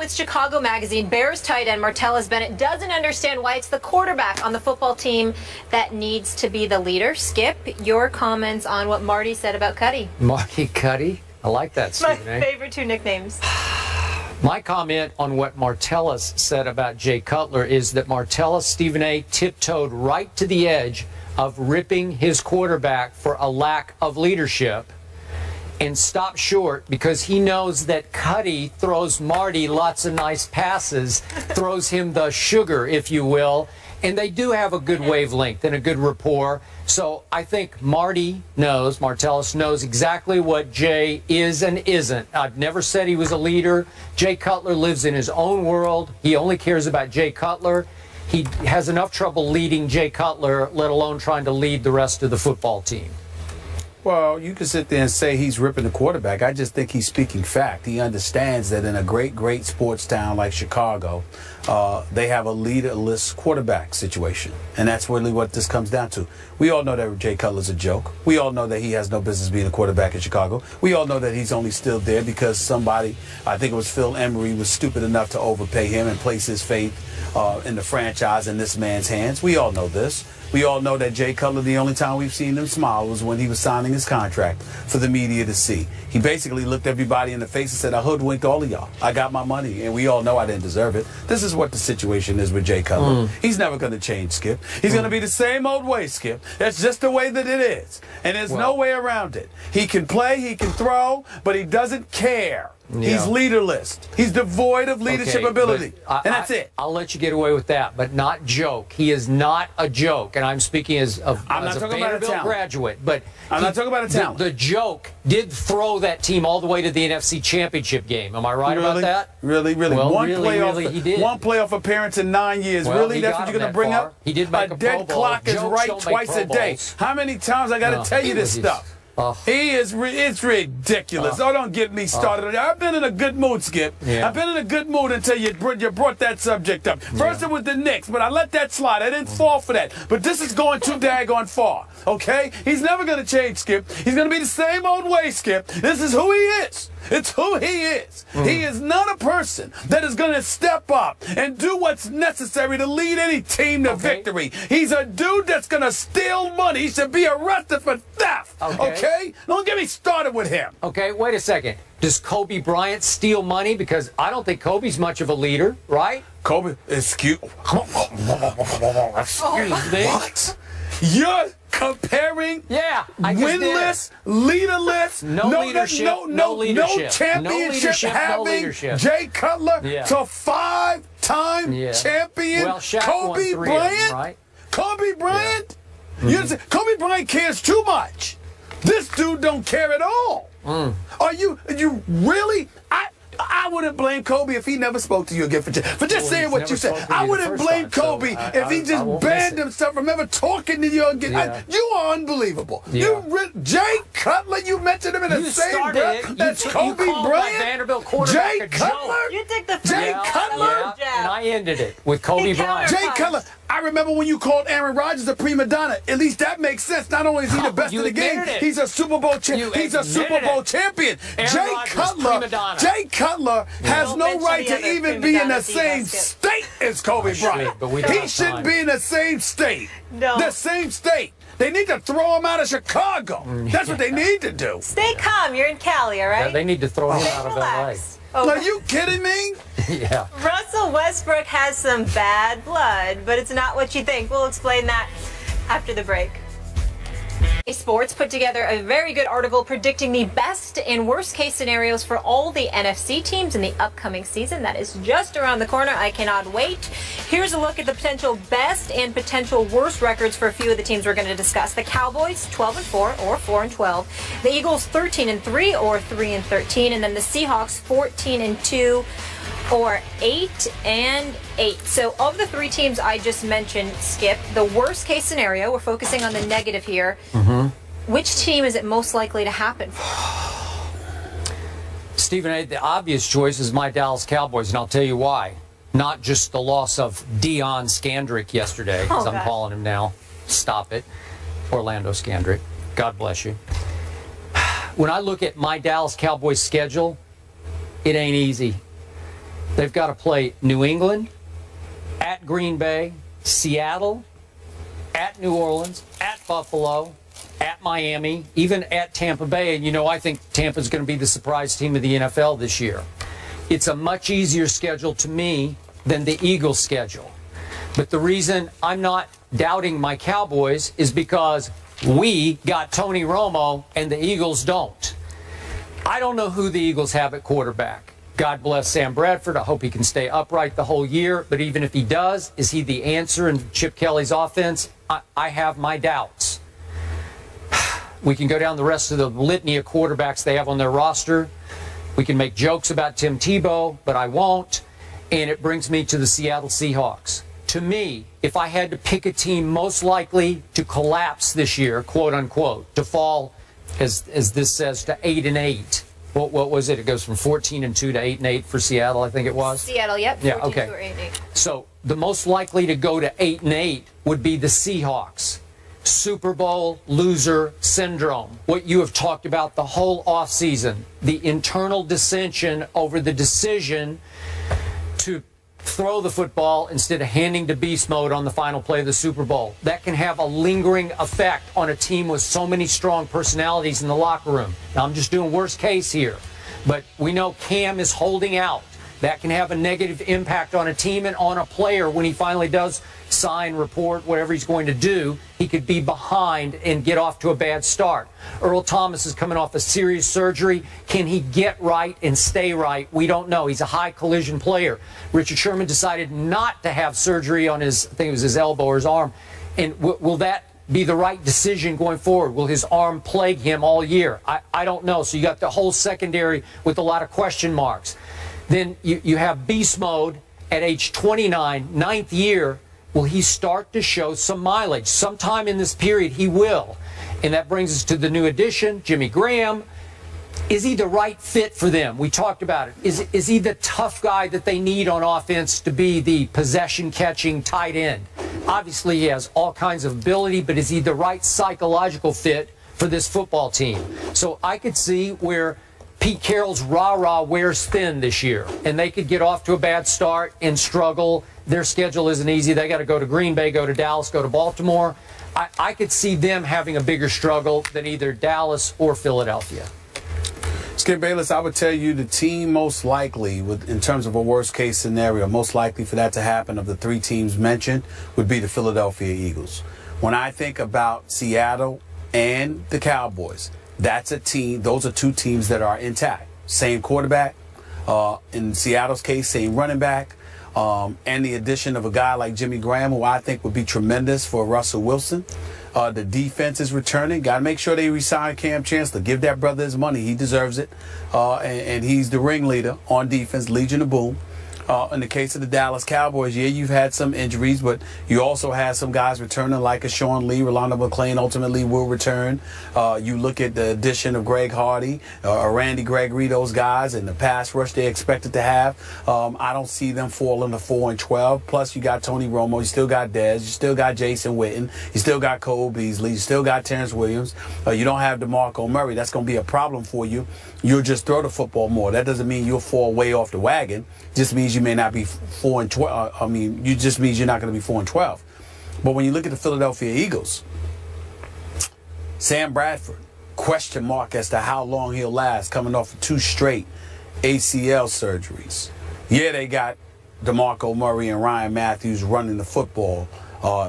with Chicago Magazine, Bears tight end Martellus Bennett doesn't understand why it's the quarterback on the football team that needs to be the leader. Skip, your comments on what Marty said about Cuddy. Marty Cuddy? I like that, Stephen My favorite two nicknames. My comment on what Martellus said about Jay Cutler is that Martellus, Stephen A., tiptoed right to the edge of ripping his quarterback for a lack of leadership and stopped short because he knows that Cuddy throws Marty lots of nice passes, throws him the sugar, if you will, and they do have a good wavelength and a good rapport. So I think Martellus knows exactly what Jay is and isn't. I've never said he was a leader. Jay Cutler lives in his own world. He only cares about Jay Cutler. He has enough trouble leading Jay Cutler, let alone trying to lead the rest of the football team. Well, you can sit there and say he's ripping the quarterback. I just think he's speaking fact. He understands that in a great sports town like Chicago, they have a leaderless quarterback situation. And that's really what this comes down to. We all know that Jay Cutler's a joke. We all know that he has no business being a quarterback in Chicago. We all know that he's only still there because somebody, I think it was Phil Emery, was stupid enough to overpay him and place his faith in the franchise in this man's hands. We all know this. We all know that Jay Cutler, the only time we've seen him smile was when he was signing his contract for the media to see. He basically looked everybody in the face and said, I hoodwinked all of y'all. I got my money, and we all know I didn't deserve it. This is what the situation is with Jay Cutler. He's never going to change, Skip. He's going to be the same old way, Skip. That's just the way that it is, and there's no way around it. He can play, he can throw, but he doesn't care. Yeah. He's leaderless. He's devoid of leadership ability. And that's it. I'll let you get away with that, but not joke. He is not a joke. And I'm speaking as a Vanderbilt graduate. But I'm not talking about a talent. The joke did throw that team all the way to the NFC Championship game. Am I right about that? Really? Well, one he did. One playoff appearance in 9 years. Well, really? That's what you're going to bring up? He did make a dead clock is right twice a day. How many times I got to tell you this stuff? It's ridiculous. Don't get me started. I've been in a good mood, Skip. Yeah. I've been in a good mood until you brought that subject up. First it was the Knicks, but I let that slide. I didn't fall for that. But this is going too daggone far, okay? He's never going to change, Skip. He's going to be the same old way, Skip. This is who he is. It's who he is. He is not a person that is going to step up and do what's necessary to lead any team to victory. He's a dude that's going to steal money. He should be arrested for theft. Okay? Don't get me started with him. Okay, wait a second. Does Kobe Bryant steal money? Because I don't think Kobe's much of a leader, right? Kobe, excuse me. What? You're comparing winless, leaderless, no championship having Jay Cutler to five-time champion Kobe Bryant? Right? Kobe Bryant? Kobe Bryant cares too much. This dude don't care at all. Are you really? I wouldn't blame Kobe if he never spoke to you again for just saying what you said. I wouldn't blame Kobe if he just banned himself from ever talking to you again. You are unbelievable. Jay Cutler, you mentioned him in the same breath. That's Kobe Bryant. Jay Cutler. You take the Jay Cutler. And I ended it with Kobe Bryant. Jay Cutler. I remember when you called Aaron Rodgers a prima donna. At least that makes sense. Not only is he the best in the game, he's a Super Bowl champion. He's a Super Bowl champion. Jay Cutler has no right to even be in the same state as Kobe Bryant. He shouldn't be in the same state. The same state. They need to throw him out of Chicago. That's what they need to do. Stay calm. You're in Cali, all right? Yeah, they need to throw him out of LA. Are you kidding me? Yeah. Russell Westbrook has some bad blood, but it's not what you think. We'll explain that after the break. Sports put together a very good article predicting the best and worst case scenarios for all the NFC teams in the upcoming season. That is just around the corner. I cannot wait. Here's a look at the potential best and potential worst records for a few of the teams we're going to discuss. The Cowboys 12-4 or 4-12. The Eagles 13-3 or 3-13, and then the Seahawks 14-2 or 8-8. So of the three teams I just mentioned, Skip, the worst case scenario, we're focusing on the negative here. Which team is it most likely to happen for? Stephen A., the obvious choice is my Dallas Cowboys, and I'll tell you why. Not just the loss of Deion Scandrick yesterday, as I'm calling him now. Stop it. Orlando Scandrick. God bless you. When I look at my Dallas Cowboys schedule, it ain't easy. They've got to play New England, at Green Bay, Seattle, at New Orleans, at Buffalo, at Miami, even at Tampa Bay. And, you know, I think Tampa's going to be the surprise team of the NFL this year. It's a much easier schedule to me than the Eagles' schedule. But the reason I'm not doubting my Cowboys is because we got Tony Romo and the Eagles don't. I don't know who the Eagles have at quarterback. God bless Sam Bradford. I hope he can stay upright the whole year. But even if he does, is he the answer in Chip Kelly's offense? I have my doubts. We can go down the rest of the litany of quarterbacks they have on their roster. We can make jokes about Tim Tebow, but I won't. And it brings me to the Seattle Seahawks. To me, if I had to pick a team most likely to collapse this year, quote unquote, to fall, as this says, to 8-8. What was it? It goes from 14-2 to 8-8 for Seattle, I think it was. Seattle, yep. Yeah, okay. 8-8. So the most likely to go to 8-8 would be the Seahawks. Super Bowl loser syndrome. What you have talked about the whole offseason. The internal dissension over the decision to throw the football instead of handing to beast mode on the final play of the Super Bowl. That can have a lingering effect on a team with so many strong personalities in the locker room. Now, I'm just doing worst case here. But we know Cam is holding out. That can have a negative impact on a team and on a player when he finally does sign, report, whatever he's going to do. He could be behind and get off to a bad start. Earl Thomas is coming off a serious surgery. Can he get right and stay right? We don't know. He's a high collision player. Richard Sherman decided not to have surgery on his, I think it was his elbow or his arm. And will that be the right decision going forward? Will his arm plague him all year? I don't know. So you got the whole secondary with a lot of question marks. Then you have beast mode at age 29, 9th year. Will he start to show some mileage? Sometime in this period, he will. And that brings us to the new addition, Jimmy Graham. Is he the right fit for them? We talked about it. Is he the tough guy that they need on offense to be the possession-catching tight end? Obviously, he has all kinds of ability, but is he the right psychological fit for this football team? So I could see where Pete Carroll's rah-rah wears thin this year, and they could get off to a bad start and struggle. Their schedule isn't easy. They got to go to Green Bay, go to Dallas, go to Baltimore. I could see them having a bigger struggle than either Dallas or Philadelphia. Skip Bayless, I would tell you the team most likely, in terms of a worst-case scenario, most likely for that to happen of the three teams mentioned would be the Philadelphia Eagles. When I think about Seattle and the Cowboys, that's a team. Those are two teams that are intact. Same quarterback. In Seattle's case, same running back. And the addition of a guy like Jimmy Graham, who I think would be tremendous for Russell Wilson. The defense is returning. Got to make sure they re-sign Cam Chancellor. Give that brother his money. He deserves it. And he's the ringleader on defense, Legion of Boom. In the case of the Dallas Cowboys, yeah, you've had some injuries, but you also had some guys returning like a Sean Lee. Rolando McClain ultimately will return. You look at the addition of Greg Hardy or Randy Gregory, those guys, and the pass rush they expected to have. I don't see them falling to 4-12. Plus, you got Tony Romo. You still got Dez. You still got Jason Witten. You still got Cole Beasley. You still got Terrence Williams. You don't have DeMarco Murray. That's going to be a problem for you. You'll just throw the football more. That doesn't mean you'll fall way off the wagon. Just means you may not be 4-12. You just means you're not going to be 4-12. But when you look at the Philadelphia Eagles, Sam Bradford, question mark as to how long he'll last, coming off of 2 straight ACL surgeries. Yeah, they got DeMarco Murray and Ryan Matthews running the football.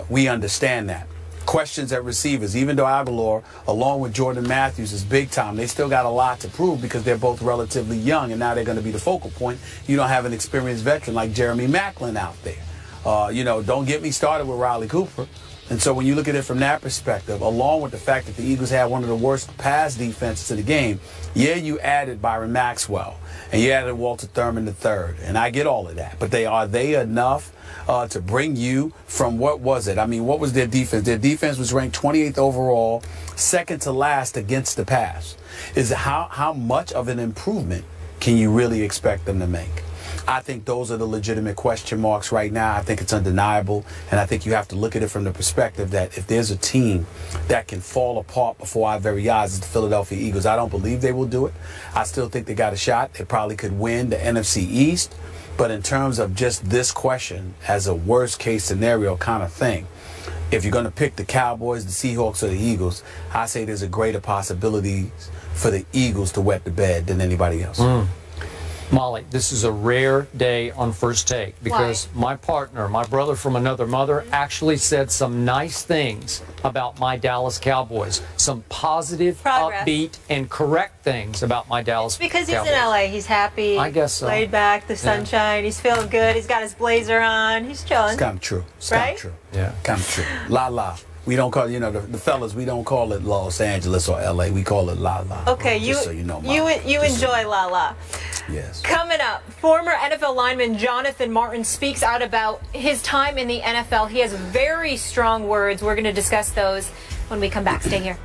We understand that. Questions at receivers, even though Aguilar, along with Jordan Matthews, is big time, they still got a lot to prove because they're both relatively young, and now they're going to be the focal point. You don't have an experienced veteran like Jeremy Maclin out there. Don't get me started with Riley Cooper. And so when you look at it from that perspective, along with the fact that the Eagles had one of the worst pass defenses in the game, yeah, you added Byron Maxwell, and you added Walter Thurman III, and I get all of that. But are they enough to bring you from, what was it? I mean, what was their defense? Their defense was ranked 28th overall, second to last against the pass. How much of an improvement can you really expect them to make? I think those are the legitimate question marks right now. I think it's undeniable, and I think you have to look at it from the perspective that if there's a team that can fall apart before our very eyes, it's the Philadelphia Eagles. I don't believe they will do it. I still think they got a shot. They probably could win the NFC East. But in terms of just this question as a worst case scenario kind of thing, if you're going to pick the Cowboys, the Seahawks, or the Eagles, I say there's a greater possibility for the Eagles to wet the bed than anybody else. Molly, this is a rare day on First Take because my partner, my brother from another mother, actually said some nice things about my Dallas Cowboys. Some positive, upbeat, and correct things about my Dallas Cowboys. Because he's in LA, he's happy. I guess so. Laid back, the sunshine, he's feeling good. He's got his blazer on. He's chilling. It's kind of true. It's right? kind of true. Yeah. Kind of true. La la. We don't call, you know, the fellas, we don't call it Los Angeles or LA. We call it La La. Okay, so you know, you enjoy La La. Yes. Coming up, former NFL lineman Jonathan Martin speaks out about his time in the NFL. He has very strong words. We're going to discuss those when we come back. Stay here.